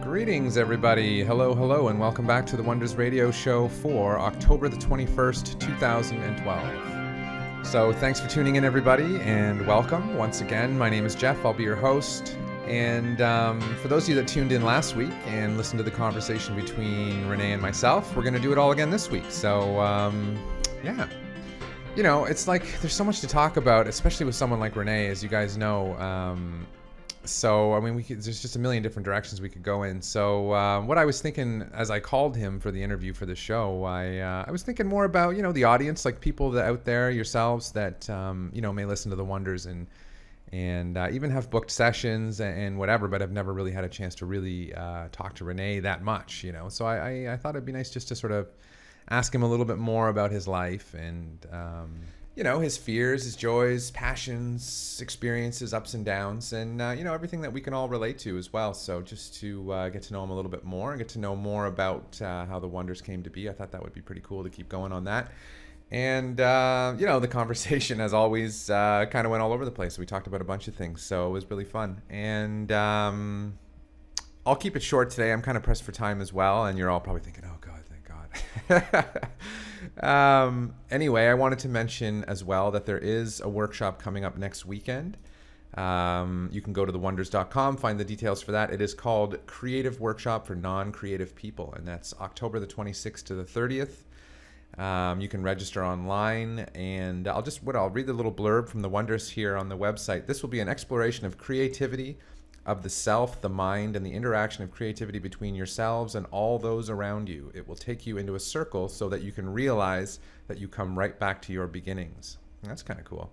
Greetings, everybody. Hello, hello, and welcome back to the Wonders Radio Show for October the 21st, 2012. So thanks for tuning in, everybody, and welcome. Once again, my name is Jeff. I'll be your host. And for those of you that tuned in last week and listened to the conversation between Rene and myself, we're going to do it all again this week. So, yeah. You know, it's like there's so much to talk about, especially with someone like Rene, as you guys know. So, I mean, there's just a million different directions we could go in. So, what I was thinking as I called him for the interview for the show, I was thinking more about, you know, the audience, like people that out there, yourselves, that, you know, may listen to the Wonders and even have booked sessions and whatever, but I've never really had a chance to really talk to Rene that much, you know. So I thought it'd be nice just to sort of ask him a little bit more about his life and, you know, his fears, his joys, passions, experiences, ups and downs, and, you know, everything that we can all relate to as well. So just to get to know him a little bit more and get to know more about how the Wonders came to be, I thought that would be pretty cool to keep going on that. And, you know, the conversation, as always, kind of went all over the place. We talked about a bunch of things, so it was really fun. And I'll keep it short today. I'm kind of pressed for time as well, and you're all probably thinking, oh, God, thank God. Anyway, I wanted to mention as well that there is a workshop coming up next weekend. You can go to thewonders.com, find the details for that. It is called Creative Workshop for Non-Creative People, and that's October the 26th to the 30th. You can register online, and I'll read the little blurb from the Wonders here on the website. This will be an exploration of creativity, of the self, the mind, and the interaction of creativity between yourselves and all those around you. It will take you into a circle so that you can realize that you come right back to your beginnings. That's kind of cool.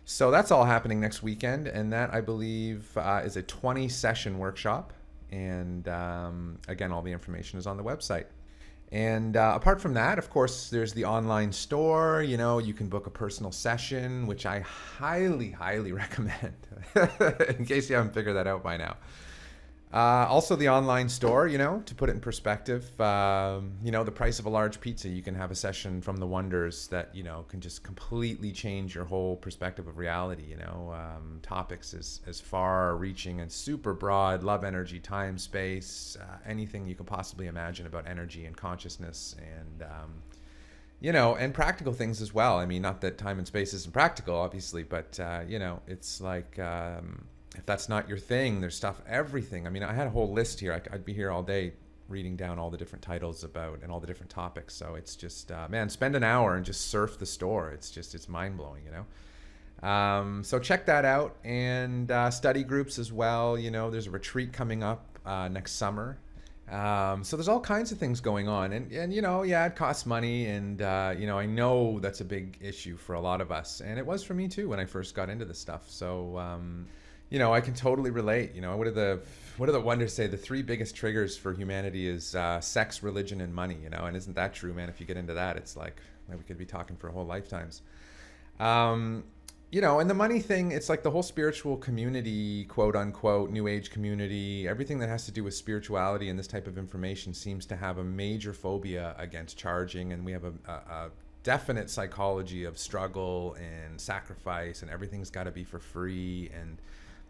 So that's all happening next weekend, and that, I believe, is a 20-session workshop. And again, all the information is on the website. And apart from that, of course, there's the online store. You know, you can book a personal session, which I highly, highly recommend, in case you haven't figured that out by now. Also, the online store, you know, to put it in perspective, you know, the price of a large pizza, you can have a session from the Wonders that, you know, can just completely change your whole perspective of reality, you know. Topics as far-reaching and super broad, love, energy, time, space, anything you can possibly imagine about energy and consciousness and, you know, and practical things as well. I mean, not that time and space isn't practical, obviously, but, you know, it's like... if that's not your thing, there's stuff, everything. I mean, I had a whole list here. I'd be here all day reading down all the different titles about and all the different topics. So it's just, man, spend an hour and just surf the store. It's mind-blowing, you know. So check that out. And study groups as well. You know, there's a retreat coming up next summer. So there's all kinds of things going on. And you know, yeah, it costs money. And, you know, I know that's a big issue for a lot of us. And it was for me, too, when I first got into this stuff. So... you know, I can totally relate. You know, what do the Wonders say? The three biggest triggers for humanity is sex, religion, and money. You know, and isn't that true, man? If you get into that, it's like we could be talking for whole lifetimes. You know, and the money thing, it's like the whole spiritual community, quote unquote, new age community, everything that has to do with spirituality and this type of information seems to have a major phobia against charging, and we have a definite psychology of struggle and sacrifice, and everything's got to be for free. And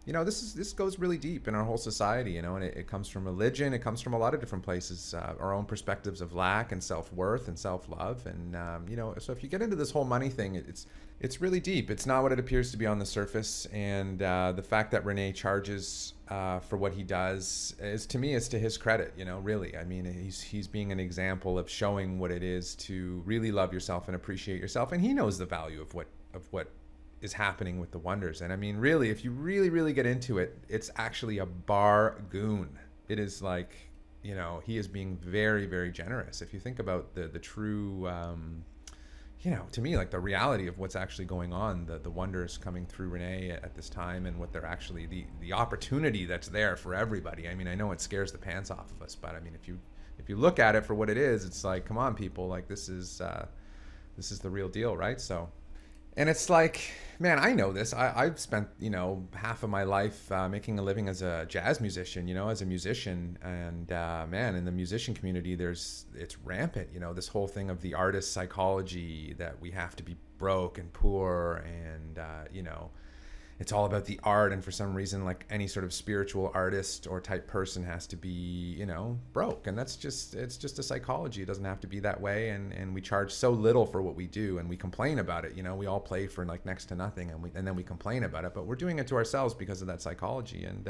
you know, this goes really deep in our whole society, you know, and it comes from religion. It comes from a lot of different places, our own perspectives of lack and self-worth and self-love. And, you know, so if you get into this whole money thing, it's really deep. It's not what it appears to be on the surface. And the fact that Rene charges for what he does is, to me, is to his credit, you know, really. I mean, he's being an example of showing what it is to really love yourself and appreciate yourself. And he knows the value of what is happening with the Wonders. And I mean, really, if you really, really get into it, it's actually a bargain. It is like, you know, he is being very, very generous. If you think about the true, you know, to me, like the reality of what's actually going on, the Wonders coming through Rene at this time, and what they're actually, the opportunity that's there for everybody. I mean, I know it scares the pants off of us, but I mean, if you look at it for what it is, it's like, come on, people, like this is the real deal, right? So. And it's like, man, I know this. I've spent, you know, half of my life making a living as a jazz musician, you know, as a musician. And, man, in the musician community, it's rampant, you know, this whole thing of the artist psychology that we have to be broke and poor and, you know, it's all about the art, and for some reason, like any sort of spiritual artist or type person has to be, you know, broke. And it's just a psychology. It doesn't have to be that way. And we charge so little for what we do, and we complain about it. You know, we all play for like next to nothing, and then we complain about it, but we're doing it to ourselves because of that psychology. And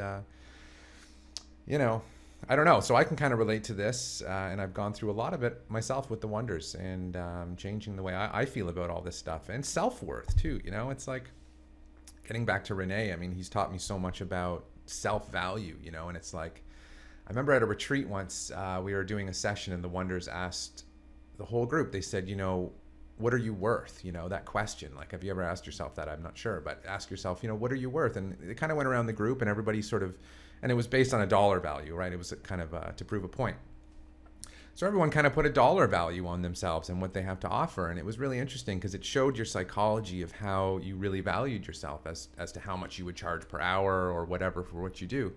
you know, I don't know. So I can kind of relate to this, and I've gone through a lot of it myself with the Wonders, and changing the way I feel about all this stuff, and self-worth too. You know, it's like, getting back to Rene, I mean, he's taught me so much about self-value, you know, and it's like, I remember at a retreat once, we were doing a session, and the Wonders asked the whole group, they said, you know, what are you worth? You know, that question, like, have you ever asked yourself that? I'm not sure, but ask yourself, you know, what are you worth? And it kind of went around the group, and everybody sort of, and it was based on a dollar value, right? It was kind of to prove a point. So everyone kind of put a dollar value on themselves and what they have to offer. And it was really interesting because it showed your psychology of how you really valued yourself as to how much you would charge per hour or whatever for what you do.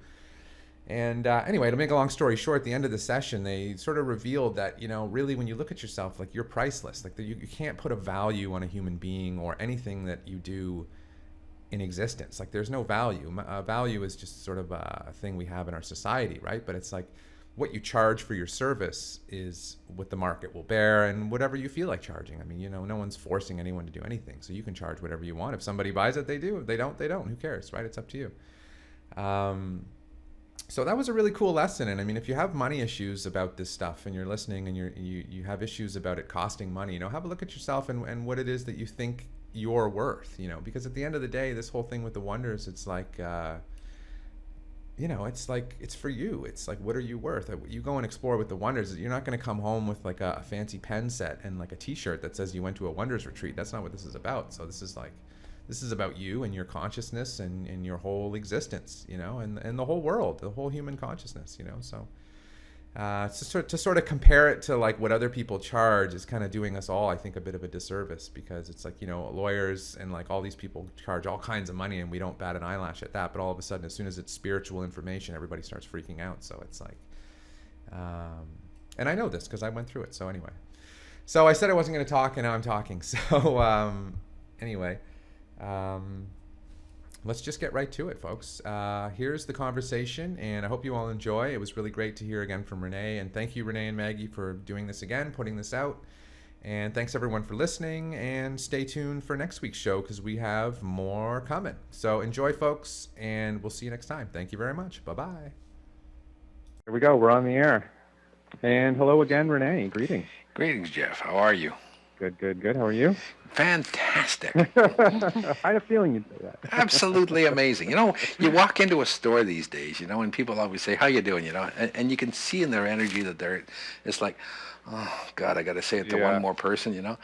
And anyway, to make a long story short, at the end of the session, they sort of revealed that, you know, really when you look at yourself, like, you're priceless. Like, you can't put a value on a human being or anything that you do in existence. Like, there's no value. Value is just sort of a thing we have in our society, right? But it's like, what you charge for your service is what the market will bear, and whatever you feel like charging. I mean, you know, no one's forcing anyone to do anything, so you can charge whatever you want. If somebody buys it, they do. If they don't, they don't. Who cares, right? It's up to you. So that was a really cool lesson. And I mean, if you have money issues about this stuff, and you're listening, and you have issues about it costing money, you know, have a look at yourself and what it is that you think you're worth, you know, because at the end of the day, this whole thing with the Wonders, it's like, you know, it's like, it's for you. It's like, what are you worth? You go and explore with the Wonders. You're not going to come home with like a fancy pen set and like a t-shirt that says you went to a Wonders retreat. That's not what this is about. So this is about you and your consciousness and your whole existence, you know, and the whole world, the whole human consciousness, you know. So to sort of compare it to like what other people charge is kind of doing us all, I think, a bit of a disservice, because it's like, you know, lawyers and like all these people charge all kinds of money, and we don't bat an eyelash at that. But all of a sudden, as soon as it's spiritual information, everybody starts freaking out. So it's like, and I know this because I went through it. So anyway, so I said I wasn't going to talk, and now I'm talking. So anyway, let's just get right to it, folks. Here's the conversation, and I hope you all enjoy. It was really great to hear again from Rene, and thank you, Rene and Maggie, for doing this again, putting this out. And thanks everyone for listening, and stay tuned for next week's show because we have more coming. So enjoy, folks, and we'll see you next time. Thank you very much. Bye-bye. Here we go. We're on the air. And hello again, Rene. Greetings. Greetings, Jeff. How are you? Good. How are you? Fantastic. I had a feeling you'd say that. Absolutely amazing. You know, you walk into a store these days, you know, and people always say, how you doing, you know, and you can see in their energy that it's like, oh, God, I got to say it to one more person, you know.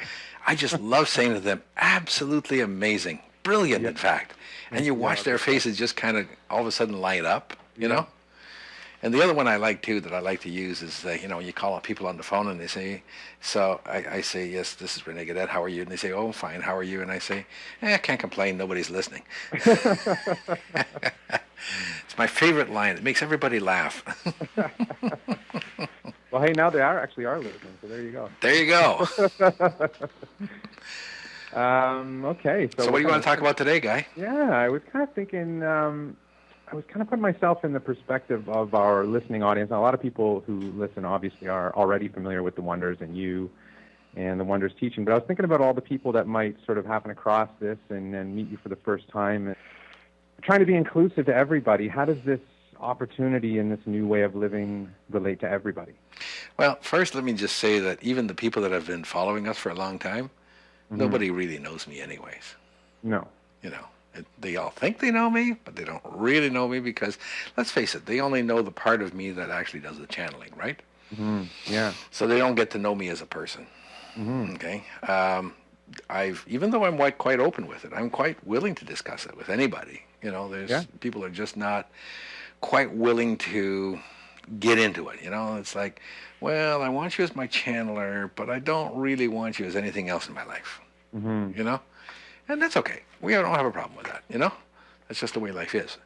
I just love saying to them, absolutely amazing, brilliant, in fact. And you watch their faces just kind of all of a sudden light up, you know. And the other one I like, too, that I like to use is, you know, you call people on the phone and they say, so I say, yes, this is Rene Gaudette, how are you? And they say, oh, fine, how are you? And I say, I can't complain, nobody's listening. It's my favorite line. It makes everybody laugh. Well, hey, now they are listening, so there you go. There you go. Okay. So what do you want to talk about today, Guy? Yeah, I was kind of thinking... I was kind of putting myself in the perspective of our listening audience. Now, a lot of people who listen obviously are already familiar with the Wonders and you and the Wonders teaching, but I was thinking about all the people that might sort of happen across this and meet you for the first time. And trying to be inclusive to everybody. How does this opportunity and this new way of living relate to everybody? Well, first let me just say that even the people that have been following us for a long time, nobody really knows me anyways. No. You know. They all think they know me, but they don't really know me because, let's face it, they only know the part of me that actually does the channeling, right? Yeah. So they don't get to know me as a person. Okay. Even though I'm quite open with it, I'm quite willing to discuss it with anybody. You know, people are just not quite willing to get into it. You know, it's like, well, I want you as my channeler, but I don't really want you as anything else in my life. You know? And that's okay. We don't have a problem with that, you know? That's just the way life is.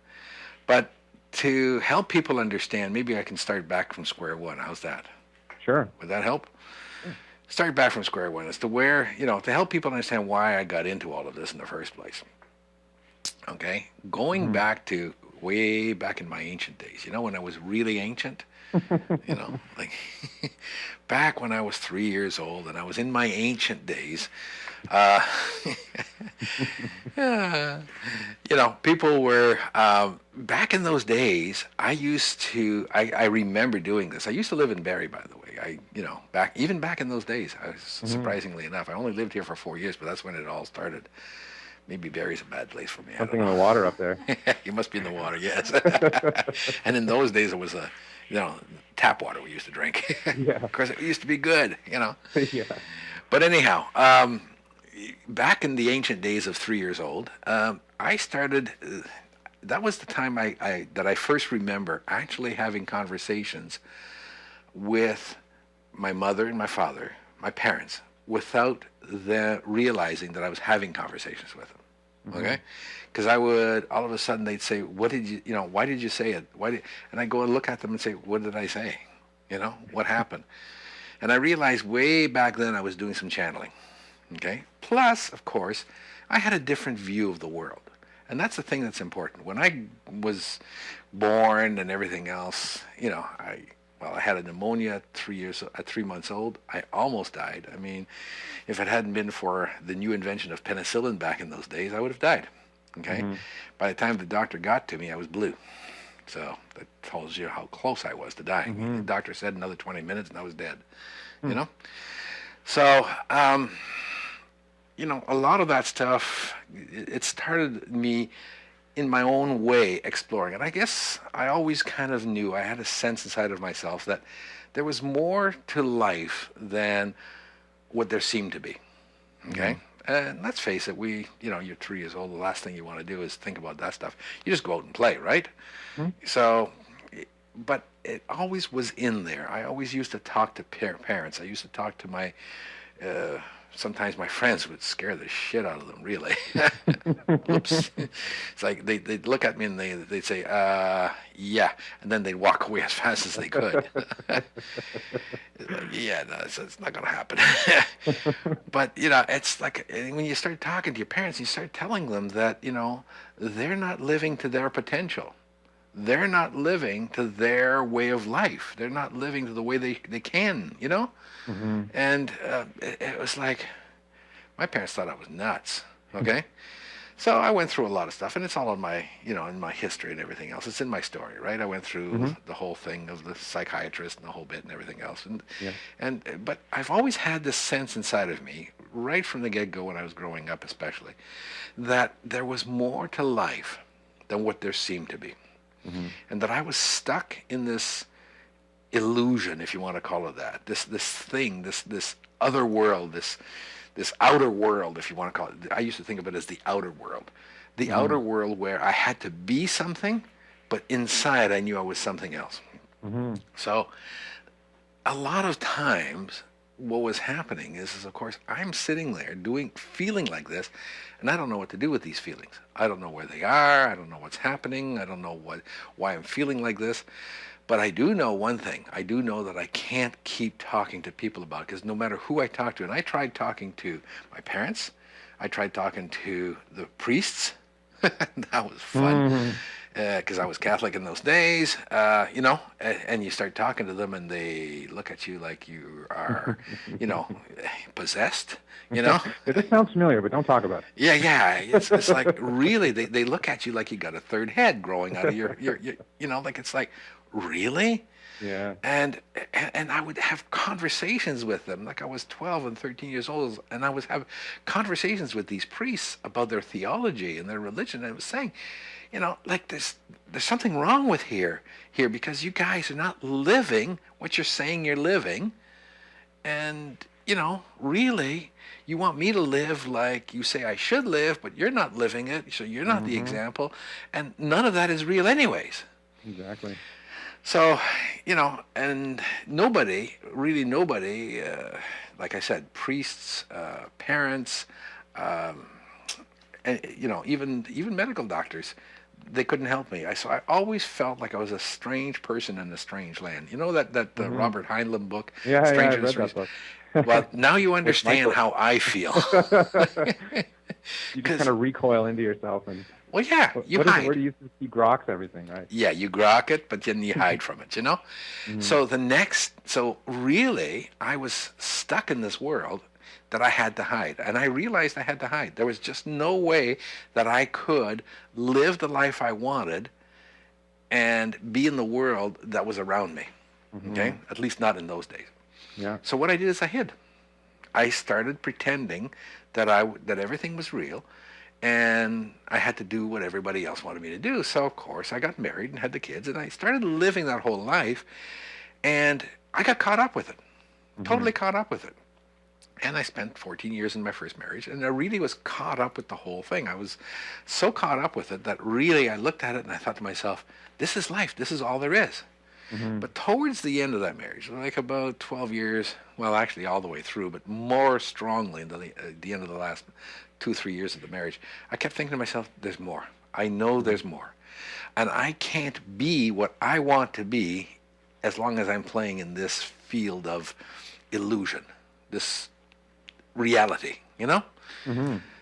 But to help people understand, maybe I can start back from square one. How's that? Sure. Would that help? Start back from square one as to where, you know, to help people understand why I got into all of this in the first place. Okay, going back to way back in my ancient days, when I was really ancient, like back when I was 3 years old and I was in my ancient days, uh, people were, back in those days, I remember doing this. I used to live in Barrie, by the way. Even back in those days, surprisingly enough, I only lived here for 4 years, but that's when it all started. Maybe Barrie's a bad place for me. Something in the water up there. You must be in the water, yes. And in those days, it was tap water we used to drink. Yeah. Of course, it used to be good, Yeah. But anyhow, back in the ancient days of 3 years old, I started. That was the time that I first remember actually having conversations with my mother and my father, my parents, without realizing that I was having conversations with them. Okay, because I would all of a sudden they'd say, "What did you? Why did you say it? And I go and look at them and say, "What did I say? What happened?" And I realized way back then I was doing some channeling. Okay. Plus, of course, I had a different view of the world, and that's the thing that's important. When I was born and everything else, I had a pneumonia at 3 months old. I almost died. I mean, if it hadn't been for the new invention of penicillin back in those days, I would have died. Okay? By the time the doctor got to me, I was blue. So that tells you how close I was to dying. The doctor said another 20 minutes and I was dead. So, a lot of that stuff, it started me in my own way exploring it. I guess I always kind of knew, I had a sense inside of myself that there was more to life than what there seemed to be. Okay? And let's face it, you're 3 years old, the last thing you want to do is think about that stuff. You just go out and play, right? So, but it always was in there. I always used to talk to parents. I used to talk to my sometimes my friends would scare the shit out of them, really. Oops. It's like they'd look at me and they'd say, yeah, and then they'd walk away as fast as they could. It's like, yeah, no, it's not going to happen. But, it's like when you start talking to your parents, you start telling them that, they're not living to their potential. They're not living to their way of life. They're not living to the way they can, And it was like, my parents thought I was nuts, okay? So I went through a lot of stuff, and it's all in my, in my history and everything else. It's in my story, right? I went through the whole thing of the psychiatrist and the whole bit and everything else. But I've always had this sense inside of me, right from the get-go when I was growing up especially, that there was more to life than what there seemed to be. And that I was stuck in this illusion, if you want to call it that, this thing, this other world, this outer world, if you want to call it. I used to think of it as the outer world. The outer world where I had to be something, but inside I knew I was something else. So a lot of times what was happening is of course, I'm sitting there feeling like this, and I don't know what to do with these feelings. I don't know where they are. I don't know what's happening. I don't know why I'm feeling like this. But I do know one thing. I do know that I can't keep talking to people about it, because no matter who I talk to, and I tried talking to my parents, I tried talking to the priests. That was fun, because I was Catholic in those days, and you start talking to them and they look at you like you are, possessed, This sounds familiar, but don't talk about it. Yeah. It's like, really, they look at you like you got a third head growing out of your like, it's like, really? Yeah. And I would have conversations with them, like I was 12 and 13 years old, and I would have conversations with these priests about their theology and their religion, and I was saying, like there's something wrong with here because you guys are not living what you're saying you're living, and really, you want me to live like you say I should live, but you're not living it, so you're not the example, and none of that is real anyways. Exactly. So, and nobody, like I said, priests, parents, and even medical doctors, they couldn't help me. So I always felt like I was a strange person in a strange land. You know that Robert Heinlein book? Yeah, Strange I and read Strange. that book. Well, now you understand how I feel. You just kind of recoil into yourself and Well, yeah, you What is the hide. word you used to? He groks everything, right? Yeah, you grok it, but then you hide from it, you know? So really, I was stuck in this world that I had to hide. And I realized I had to hide. There was just no way that I could live the life I wanted and be in the world that was around me, okay? At least not in those days. Yeah. So what I did is I hid. I started pretending that that everything was real, and I had to do what everybody else wanted me to do. So of course I got married and had the kids, and I started living that whole life, and I got caught up with it, totally caught up with it. And I spent 14 years in my first marriage, and I really was caught up with the whole thing. I was so caught up with it that really I looked at it and I thought to myself, this is life, this is all there is. But towards the end of that marriage, like about 12 years, well, actually all the way through, but more strongly into the end of the last 2-3 years of the marriage, I kept thinking to myself, there's more. I know there's more. And I can't be what I want to be as long as I'm playing in this field of illusion, this reality, you know?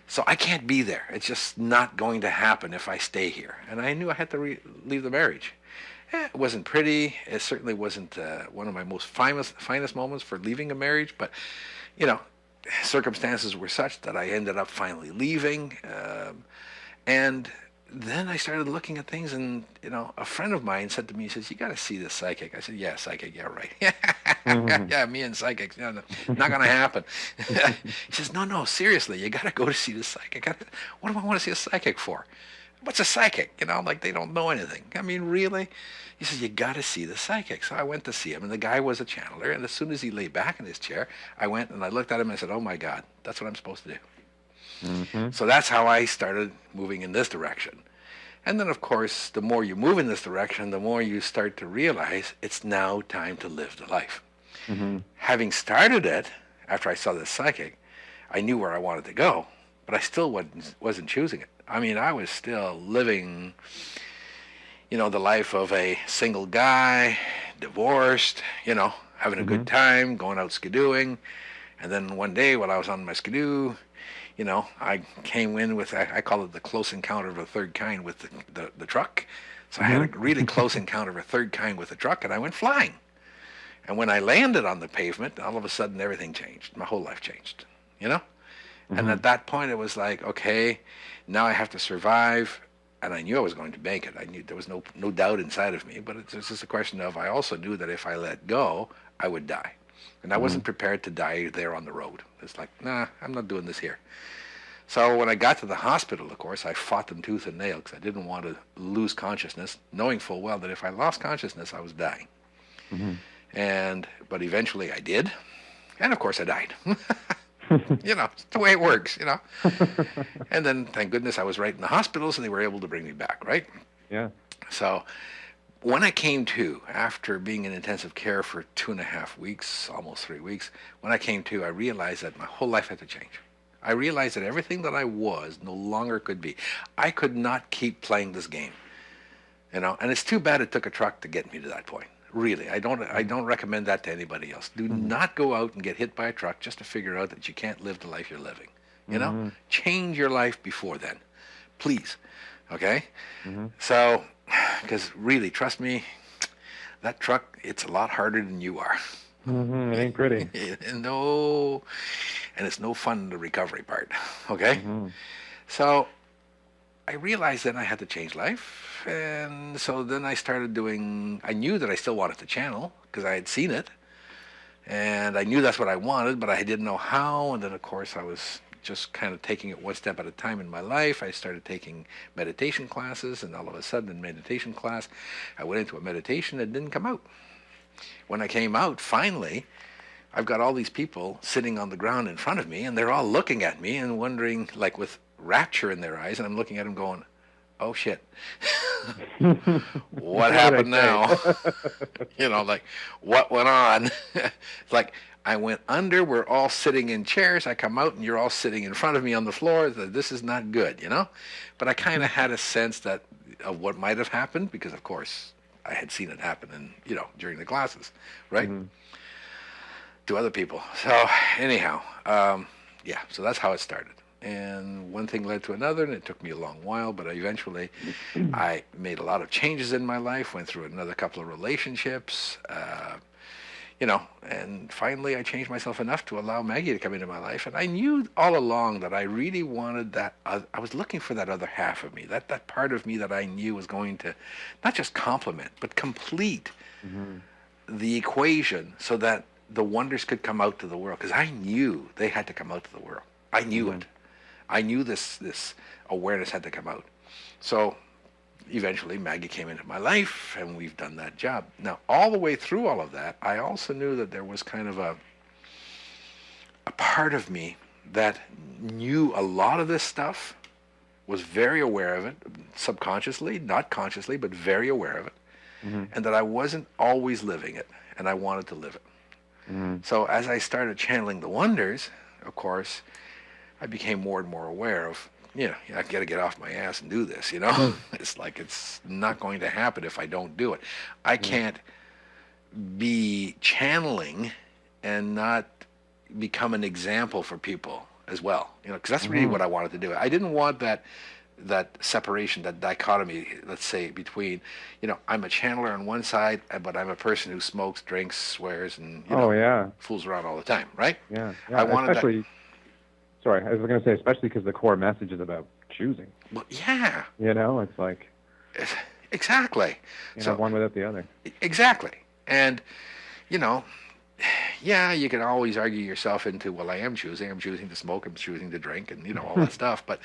So I can't be there. It's just not going to happen if I stay here. And I knew I had to leave the marriage. It wasn't pretty. It certainly wasn't one of my most finest moments for leaving a marriage, but, you know, circumstances were such that I ended up finally leaving. And then I started looking at things, and, you know, a friend of mine said to me, he says, you got to see this psychic. I said, yeah, psychic, yeah, right. Yeah, me and psychics, no, not going to happen. He says, no, seriously, you got to go to see the psychic. What do I want to see a psychic for? What's a psychic? You know, like they don't know anything. I mean, really? He says, you got to see the psychic. So I went to see him, and the guy was a channeler, and as soon as he lay back in his chair, I went and I looked at him and I said, oh my God, that's what I'm supposed to do. So that's how I started moving in this direction. And then, of course, the more you move in this direction, the more you start to realize it's now time to live the life. Having started it, after I saw this psychic, I knew where I wanted to go, but I still wasn't choosing it. I mean, I was still living, you know, the life of a single guy, divorced, you know, having a good time, going out skidooing. And then one day while I was on my skidoo, you know, I came in with, I call it the close encounter of a third kind with the truck. So I had a really close encounter of a third kind with the truck, and I went flying. And when I landed on the pavement, all of a sudden everything changed. My whole life changed, you know? And at that point it was like, okay, now I have to survive. And I knew I was going to make it. I knew there was no doubt inside of me. But it's just a question of, I also knew that if I let go, I would die. And I wasn't prepared to die there on the road. It's like, nah, I'm not doing this here. So when I got to the hospital, of course, I fought them tooth and nail because I didn't want to lose consciousness, knowing full well that if I lost consciousness, I was dying. But eventually I did. And of course I died. You know, it's the way it works, you know. And then, thank goodness, I was right in the hospital, so they were able to bring me back, right? Yeah. So when I came to, after being in intensive care for 2.5 weeks, almost 3 weeks, when I came to, I realized that my whole life had to change. I realized that everything that I was no longer could be. I could not keep playing this game, you know. And it's too bad it took a truck to get me to that point. Really, I don't recommend that to anybody else. Do not go out and get hit by a truck just to figure out that you can't live the life you're living. You know, change your life before then, please. Okay. So, because really, trust me, that truck, it's a lot harder than you are. It ain't pretty. No, and it's no fun, the recovery part. Okay. So I realized then I had to change life. And so then I started I knew that I still wanted to channel because I had seen it. And I knew that's what I wanted, but I didn't know how. And then, of course, I was just kind of taking it one step at a time in my life. I started taking meditation classes, and all of a sudden in meditation class, I went into a meditation that didn't come out. When I came out, finally, I've got all these people sitting on the ground in front of me, and they're all looking at me and wondering, like with rapture in their eyes, and I'm looking at them going, oh shit, what happened now? You know, like, what went on? It's like, I went under, we're all sitting in chairs, I come out and you're all sitting in front of me on the floor. This is not good, you know? But I kind of had a sense of what might have happened, because of course I had seen it happen during the classes, right? To other people. So anyhow, so that's how it started. and one thing led to another, and it took me a long while, but eventually I made a lot of changes in my life, went through another couple of relationships, and finally I changed myself enough to allow Maggie to come into my life. And I knew all along that I really wanted that. I was looking for that other half of me, that part of me that I knew was going to not just complement, but complete the equation so that the wonders could come out to the world. Because I knew they had to come out to the world. I knew it. I knew this awareness had to come out. So eventually Maggie came into my life, and we've done that job. Now, all the way through all of that, I also knew that there was kind of a part of me that knew a lot of this stuff, was very aware of it, subconsciously, not consciously, but very aware of it, and that I wasn't always living it, and I wanted to live it. So as I started channeling the wonders, of course, I became more and more aware of, I got to get off my ass and do this, It's like it's not going to happen if I don't do it. I can't be channeling and not become an example for people as well, because that's really what I wanted to do. I didn't want that separation, that dichotomy, let's say, between, I'm a channeler on one side, but I'm a person who smokes, drinks, swears, and, fools around all the time, right? Yeah. I wanted especially, sorry, I was going to say, especially because the core message is about choosing. Well, yeah. It's like... Exactly. So one without the other. Exactly. And, you can always argue yourself into, well, I'm choosing to smoke, I'm choosing to drink, and, all that stuff. But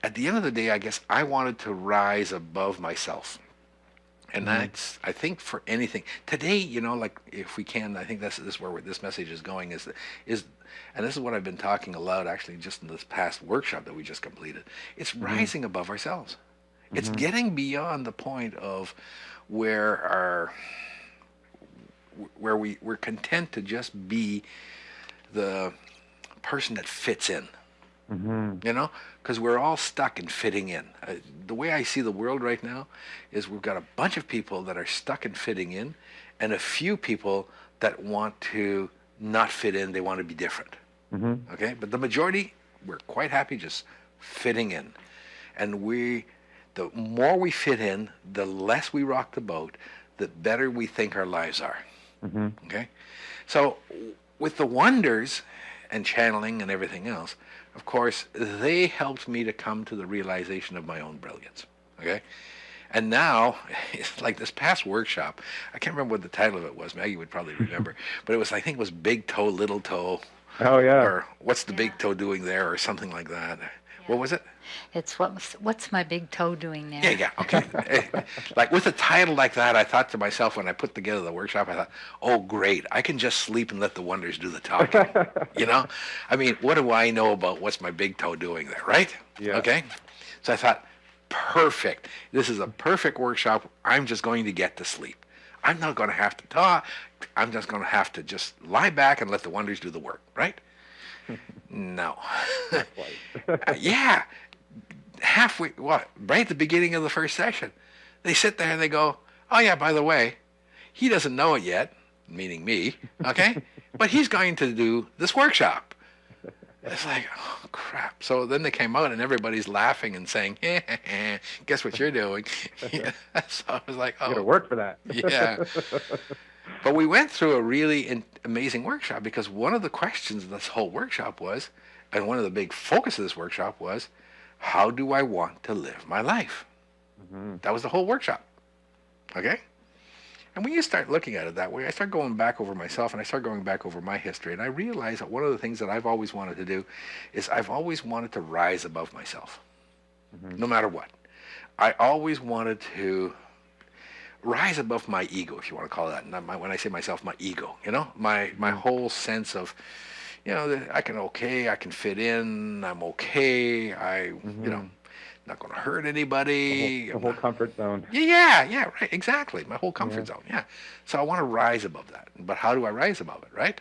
at the end of the day, I guess I wanted to rise above myself. And that's, I think, for anything. Today, like, if we can, I think this is where this message is going, and this is what I've been talking aloud, actually, just in this past workshop that we just completed. It's rising above ourselves. It's getting beyond the point of where we're content to just be the person that fits in. Because we're all stuck in fitting in. The way I see the world right now is we've got a bunch of people that are stuck in fitting in, and a few people that want to not fit in. They want to be different. Okay, but the majority, we're quite happy just fitting in, and the more we fit in, the less we rock the boat, the better we think our lives are. Okay, so with the wonders and channeling and everything else, of course, they helped me to come to the realization of my own brilliance. Okay, and now, it's like this past workshop, I can't remember what the title of it was. Maggie would probably remember, but I think it was Big Toe, Little Toe. Oh yeah. Or what's the big toe doing there, or something like that. What was it? It's what's my big toe doing there? Yeah, okay. Like with a title like that, I thought to myself when I put together the workshop, I thought, oh great, I can just sleep and let the wonders do the talking. I mean, what do I know about what's my big toe doing there, right? Yeah. Okay. So I thought, perfect. This is a perfect workshop. I'm just going to get to sleep. I'm not going to have to talk. I'm just going to have to just lie back and let the wonders do the work, right? No. Yeah. Halfway, right at the beginning of the first session, they sit there and they go, oh yeah, by the way, he doesn't know it yet, meaning me, okay? But he's going to do this workshop. It's like, oh, crap. So then they came out and everybody's laughing and saying, guess what you're doing? So I was like, oh. You got to work for that. Yeah. But we went through a really amazing workshop, because one of the questions of this whole workshop was, and one of the big focus of this workshop was, how do I want to live my life? That was the whole workshop. Okay? And when you start looking at it that way, I start going back over myself, and I start going back over my history, and I realize that one of the things that I've always wanted to do is I've always wanted to rise above myself, no matter what. I always wanted to rise above my ego, if you want to call it that. Not when I say myself, my ego, my whole sense of, I can fit in, I'm okay, not going to hurt anybody. The whole comfort zone. Yeah, right, exactly. My whole comfort zone, yeah. So I want to rise above that. But how do I rise above it, right?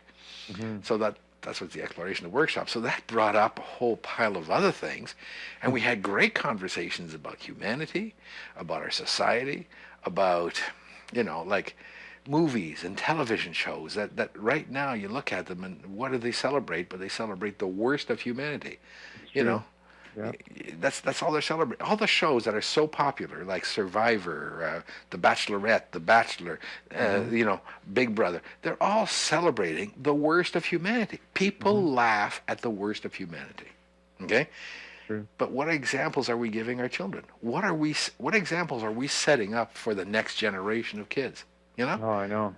So that's what's the exploration of the workshop. So that brought up a whole pile of other things. And we had great conversations about humanity, about our society, about, like movies and television shows that right now you look at them and what do they celebrate? But they celebrate the worst of humanity. You know, Yeah. that's all they're celebrating. All the shows that are so popular, like Survivor, The Bachelorette, The Bachelor, you know, Big Brother, they're all celebrating the worst of humanity. People laugh at the worst of humanity. Okay? True. But what examples are we giving our children? What examples are we setting up for the next generation of kids? You know? Oh, I know.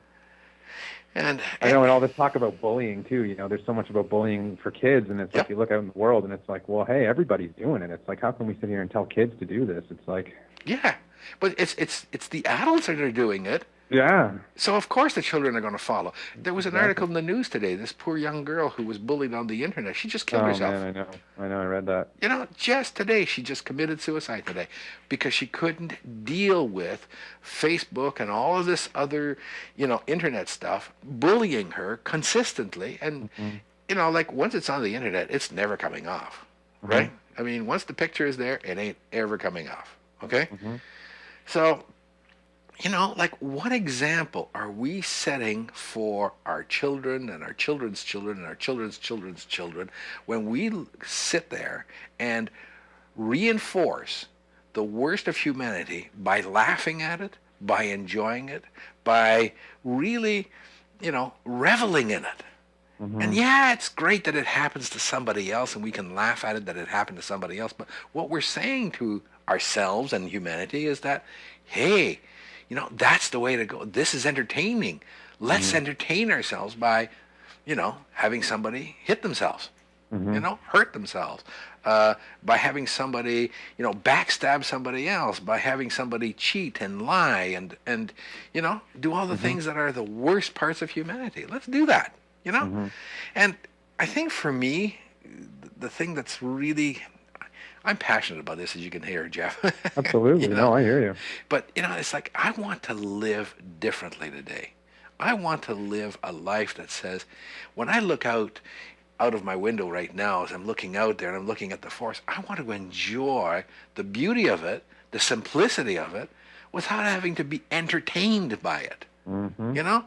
And I know, and all this talk about bullying too. You know, there's so much about bullying for kids, and it's like you look out in the world, and it's like, well, hey, everybody's doing it. It's like, how can we sit here and tell kids to do this? It's like, yeah, but it's the adults that are doing it. yeah, So of course the children are going to follow. There was an article in the news today. This poor young girl who was bullied on the internet. She just killed herself. Man, I know, I read that. You know, just today she just committed suicide today because she couldn't deal with Facebook and all of this other, you know, internet stuff bullying her consistently. And you know, like once it's on the internet, it's never coming off, right? I mean, once the picture is there, it ain't ever coming off. Okay, so. You know, like what example are we setting for our children and our children's children and our children's children's children when we sit there and reinforce the worst of humanity by laughing at it, by enjoying it, by really, you know, reveling in it? And yeah, it's great that it happens to somebody else and we can laugh at it that it happened to somebody else. But what we're saying to ourselves and humanity is that, hey, you know, that's the way to go. This is entertaining. Let's entertain ourselves by, you know, having somebody hit themselves, you know, hurt themselves, by having somebody, you know, backstab somebody else, by having somebody cheat and lie and you know, do all the things that are the worst parts of humanity. Let's do that, you know? And I think for me, the thing that's really... I'm passionate about this, as you can hear, Jeff. Absolutely. You know? No, I hear you. But, you know, it's like I want to live differently today. I want to live a life that says, when I look out of my window right now, as I'm looking out there and I'm looking at the forest, I want to enjoy the beauty of it, the simplicity of it, without having to be entertained by it. You know?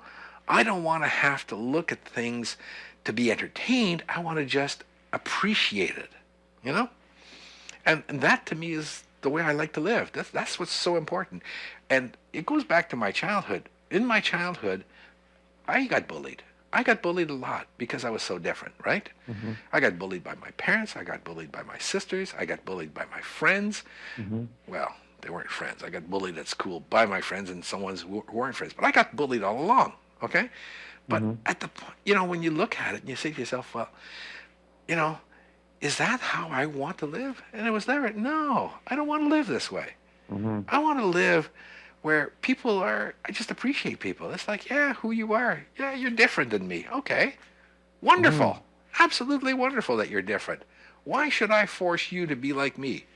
I don't want to have to look at things to be entertained. I want to just appreciate it, you know? And that to me is the way I like to live. That's what's so important. And it goes back to my childhood. In my childhood, I got bullied. I got bullied a lot because I was so different, right? I got bullied by my parents. I got bullied by my sisters. I got bullied by my friends. Well, they weren't friends. I got bullied at school by my friends and some ones who weren't friends. But I got bullied all along, okay? But at the point, you know, when you look at it and you say to yourself, well, you know, is that how I want to live? And it was there. No, I don't want to live this way. I want to live where people are, I just appreciate people. It's like, yeah, who you are. Yeah, you're different than me. Okay. Wonderful. Absolutely wonderful that you're different. Why should I force you to be like me?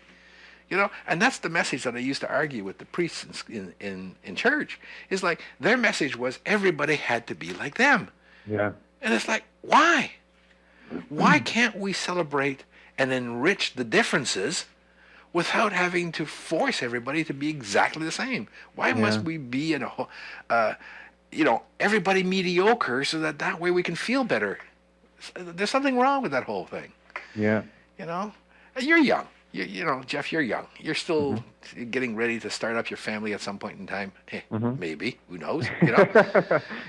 You know, and that's the message that I used to argue with the priests in church. Is like, their message was everybody had to be like them. Yeah. And it's like, why? Why can't we celebrate and enrich the differences without having to force everybody to be exactly the same? Why must we be in a, you know, everybody mediocre so that way we can feel better? There's something wrong with that whole thing. Yeah. You know, you're young. You know, Jeff, you're young. You're still getting ready to start up your family at some point in time. Maybe. Who knows? You know.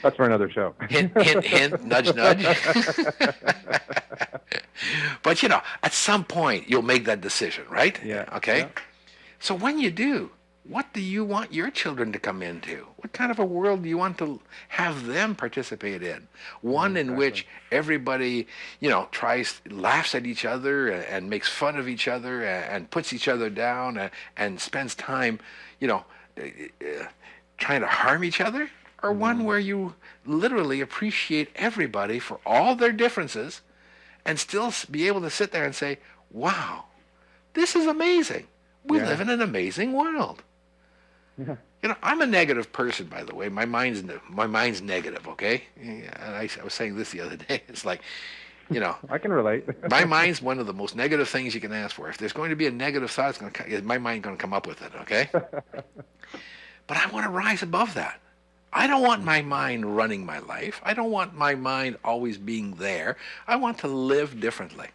That's for another show. Hint, hint, hint. Nudge, nudge. But, you know, at some point, you'll make that decision, right? Yeah. Okay? Yeah. So when you do, what do you want your children to come into? What kind of a world do you want to have them participate in? One in which everybody, you know, laughs at each other and makes fun of each other and puts each other down and spends time, you know, trying to harm each other? Or one where you literally appreciate everybody for all their differences and still be able to sit there and say, wow, this is amazing. We live in an amazing world. Yeah. You know, I'm a negative person, by the way. My mind's negative, okay? And I was saying this the other day. It's like, you know, I can relate. my mind's one of the most negative things you can ask for. If there's going to be a negative thought, my mind's going to come up with it, okay? But I want to rise above that. I don't want my mind running my life. I don't want my mind always being there. I want to live differently.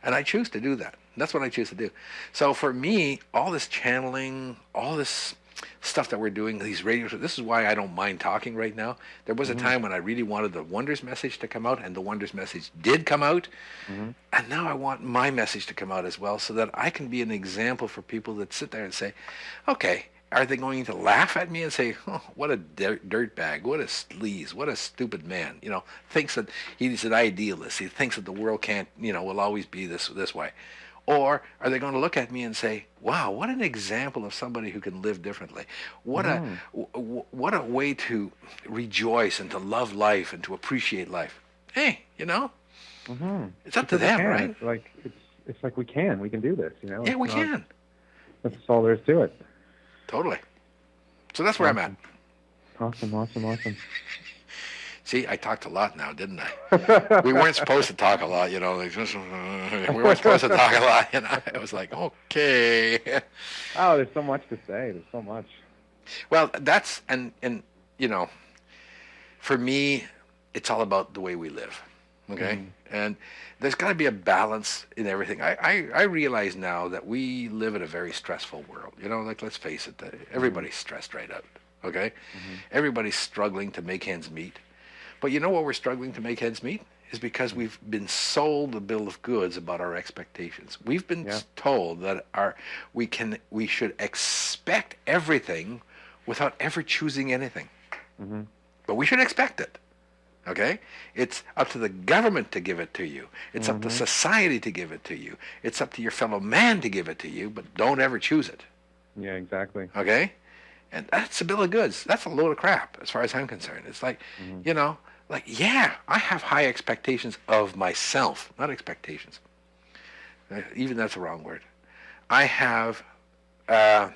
And I choose to do that. That's what I choose to do. So for me, all this channeling, all this stuff that we're doing, these radio shows, this is why I don't mind talking right now. There was a time when I really wanted the Wonders message to come out, and the Wonders message did come out. And now I want my message to come out as well, so that I can be an example for people that sit there and say, okay, are they going to laugh at me and say, oh, what a dirtbag, what a sleaze, what a stupid man, thinks that he's an idealist, he thinks that the world can't, will always be this way. Or are they going to look at me and say, wow, what an example of somebody who can live differently. What a way to rejoice and to love life and to appreciate life. Hey, it's up to them, right? Like it's like we can do this, Yeah, we can. That's all there is to it. Totally. So that's where I'm at. Awesome. See, I talked a lot now, didn't I? We weren't supposed to talk a lot, we weren't supposed to talk a lot, It was like, okay. Oh, there's so much to say. There's so much. Well, that's, and for me, it's all about the way we live, okay? And there's got to be a balance in everything. I realize now that we live in a very stressful world. Let's face it, everybody's stressed right out, okay? Everybody's struggling to make ends meet. But you know what we're struggling to make ends meet? Is because we've been sold a bill of goods about our expectations. We've been told that we should expect everything without ever choosing anything. But we should expect it. Okay? It's up to the government to give it to you. It's up to society to give it to you. It's up to your fellow man to give it to you, but don't ever choose it. Yeah, exactly. Okay? And that's a bill of goods. That's a load of crap as far as I'm concerned. It's like, I have high expectations of myself, not expectations. Even that's a wrong word. I have a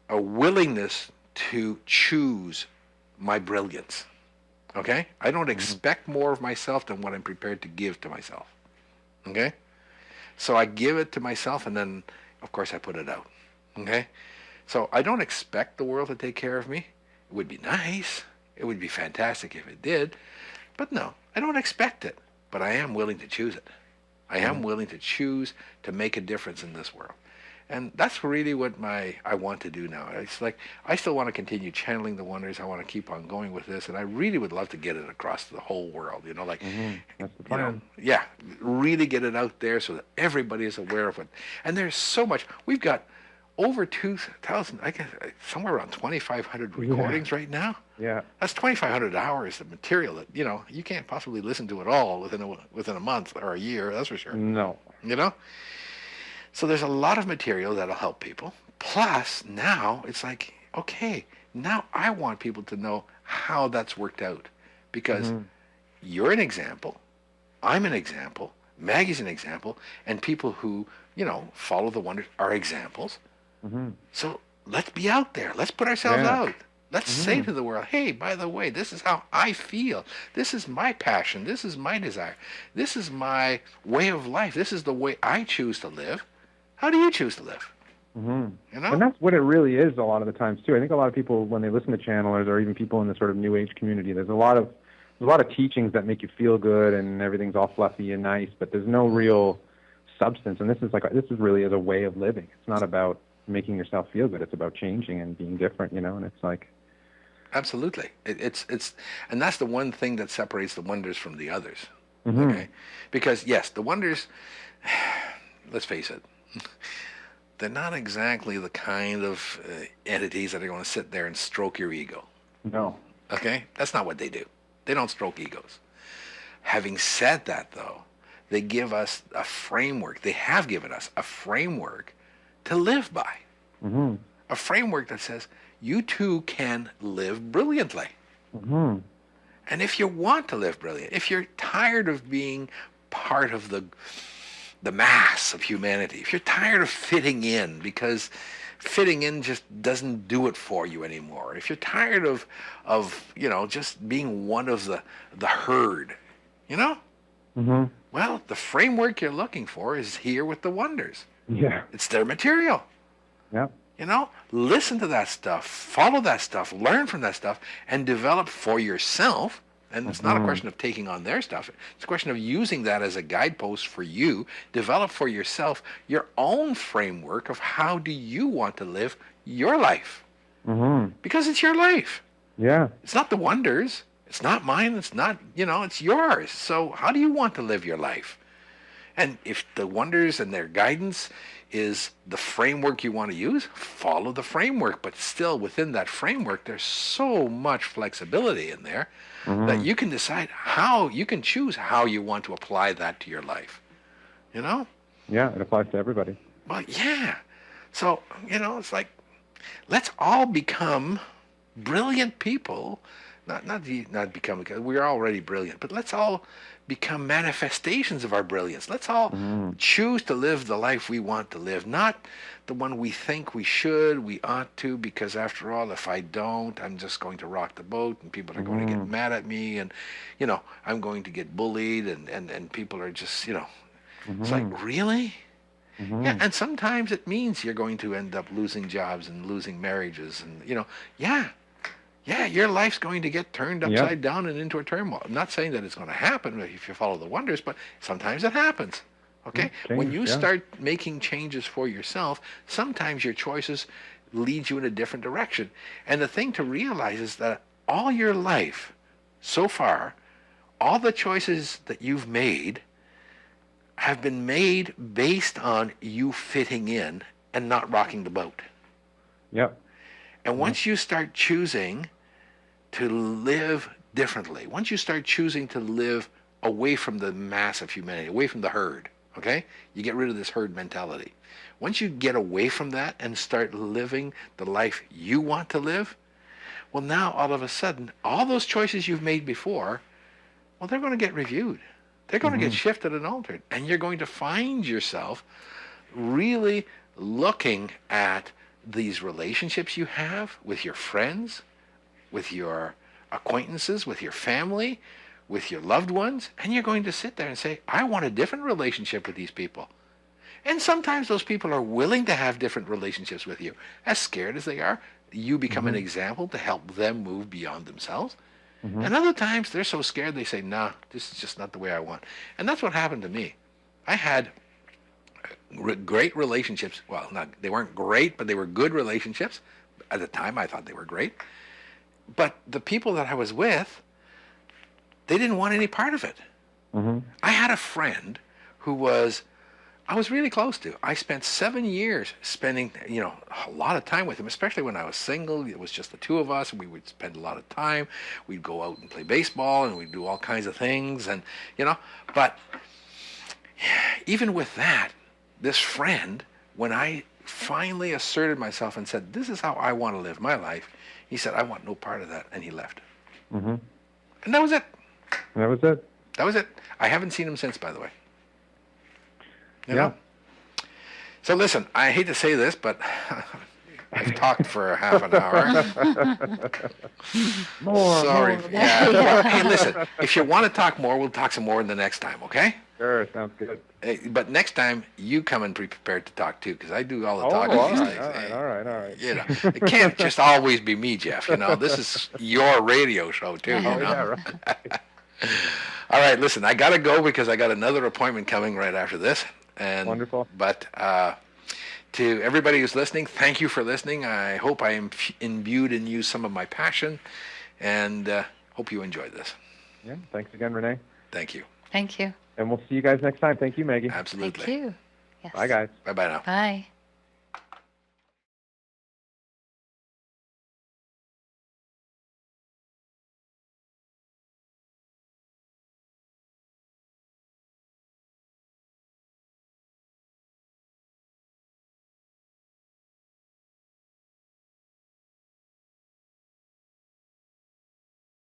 willingness to choose my brilliance. Okay? I don't expect more of myself than what I'm prepared to give to myself. Okay? So I give it to myself, and then, of course, I put it out. Okay? So I don't expect the world to take care of me. It would be nice. It would be fantastic if it did. But no, I don't expect it. But I am willing to choose it. I am willing to choose to make a difference in this world. And that's really what I want to do now. It's like I still want to continue channeling the Wonders. I want to keep on going with this, and I really would love to get it across the whole world. That's the plan. Really get it out there so that everybody is aware of it. And there's so much. We've got over 2,000, I guess, somewhere around 2,500 recordings right now. Yeah. That's 2,500 hours of material that you can't possibly listen to it all within a month or a year. That's for sure. No. So there's a lot of material that'll help people. Plus, now it's like, okay, now I want people to know how that's worked out. Because you're an example, I'm an example, Maggie's an example, and people who, follow the Wonders are examples. So let's be out there. Let's put ourselves out. Let's say to the world, hey, by the way, this is how I feel. This is my passion. This is my desire. This is my way of life. This is the way I choose to live. How do you choose to live? And that's what it really is a lot of the times too. I think a lot of people, when they listen to channelers or even people in the sort of New Age community, there's a lot of teachings that make you feel good and everything's all fluffy and nice, but there's no real substance. And this is really as a way of living. It's not about making yourself feel good. It's about changing and being different, and it's like. Absolutely. It's and that's the one thing that separates the Wonders from the others. Okay? Because yes, the Wonders, let's face it, they're not exactly the kind of entities that are going to sit there and stroke your ego. No. Okay? That's not what they do. They don't stroke egos. Having said that, though, they give us a framework. They have given us a framework to live by. A framework that says, you too can live brilliantly. And if you want to live brilliant, if you're tired of being part of the mass of humanity, if you're tired of fitting in because fitting in just doesn't do it for you anymore, if you're tired of just being one of the herd, well, the framework you're looking for is here with the Wonders. Yeah. It's their material. Yeah. You know, listen to that stuff, follow that stuff, learn from that stuff, and develop for yourself. And it's not a question of taking on their stuff. It's a question of using that as a guidepost for you. Develop for yourself your own framework of how do you want to live your life. Because it's your life. Yeah. It's not the Wonders. It's not mine. It's not, it's yours. So how do you want to live your life? And if the Wonders and their guidance is the framework you want to use, follow the framework. But still within that framework, there's so much flexibility in there that you can decide you can choose how you want to apply that to your life. Yeah, it applies to everybody. Well, yeah. So, it's like, let's all become brilliant people. Not become, because we're already brilliant, but let's all become manifestations of our brilliance. Let's all choose to live the life we want to live, not the one we think we should, we ought to, because after all, if I don't, I'm just going to rock the boat and people are going to get mad at me and, I'm going to get bullied and people are just, it's like, really? Yeah, and sometimes it means you're going to end up losing jobs and losing marriages and, yeah, your life's going to get turned upside down and into a turmoil. I'm not saying that it's going to happen if you follow the Wonders, but sometimes it happens. Okay? When you start making changes for yourself, sometimes your choices lead you in a different direction. And the thing to realize is that all your life, so far, all the choices that you've made have been made based on you fitting in and not rocking the boat. Yep. And once you start choosing to live differently, once you start choosing to live away from the mass of humanity, away from the herd, okay? You get rid of this herd mentality. Once you get away from that and start living the life you want to live, well, now all of a sudden, all those choices you've made before, well, they're going to get reviewed. They're going to get shifted and altered. And you're going to find yourself really looking at these relationships you have with your friends, with your acquaintances, with your family, with your loved ones, and you're going to sit there and say, I want a different relationship with these people. And sometimes those people are willing to have different relationships with you. As scared as they are, you become an example to help them move beyond themselves. And other times they're so scared they say, nah, this is just not the way I want. And that's what happened to me. I had great relationships. Well, they weren't great, but they were good relationships. At the time, I thought they were great. But the people that I was with, they didn't want any part of it. I had a friend who I was really close to. I spent 7 years spending, a lot of time with him, especially when I was single. It was just the two of us, and we would spend a lot of time. We'd go out and play baseball, and we'd do all kinds of things, and, But even with that, this friend, when I finally asserted myself and said, this is how I want to live my life, he said, I want no part of that, and he left. And that was it. That was it. That was it. I haven't seen him since, by the way. You Yeah. know? So listen, I hate to say this, but I've talked for half an hour. More. Sorry. More. Yeah. Hey, listen, if you want to talk more, we'll talk some more the next time, okay? Sure, sounds good. Hey, but next time, you come and be prepared to talk too, because I do all the Oh, talking all these right, days. all right, Hey, all right, all right. It can't just always be me, Jeff. This is your radio show too. Oh, yeah, right. All right, listen, I got to go because I got another appointment coming right after this. And, Wonderful. But to everybody who's listening, thank you for listening. I hope I imbued in you some of my passion, and hope you enjoyed this. Yeah, thanks again, Rene. Thank you. Thank you. And we'll see you guys next time. Thank you, Maggie. Absolutely. Thank you. Yes. Bye, guys. Bye-bye now. Bye.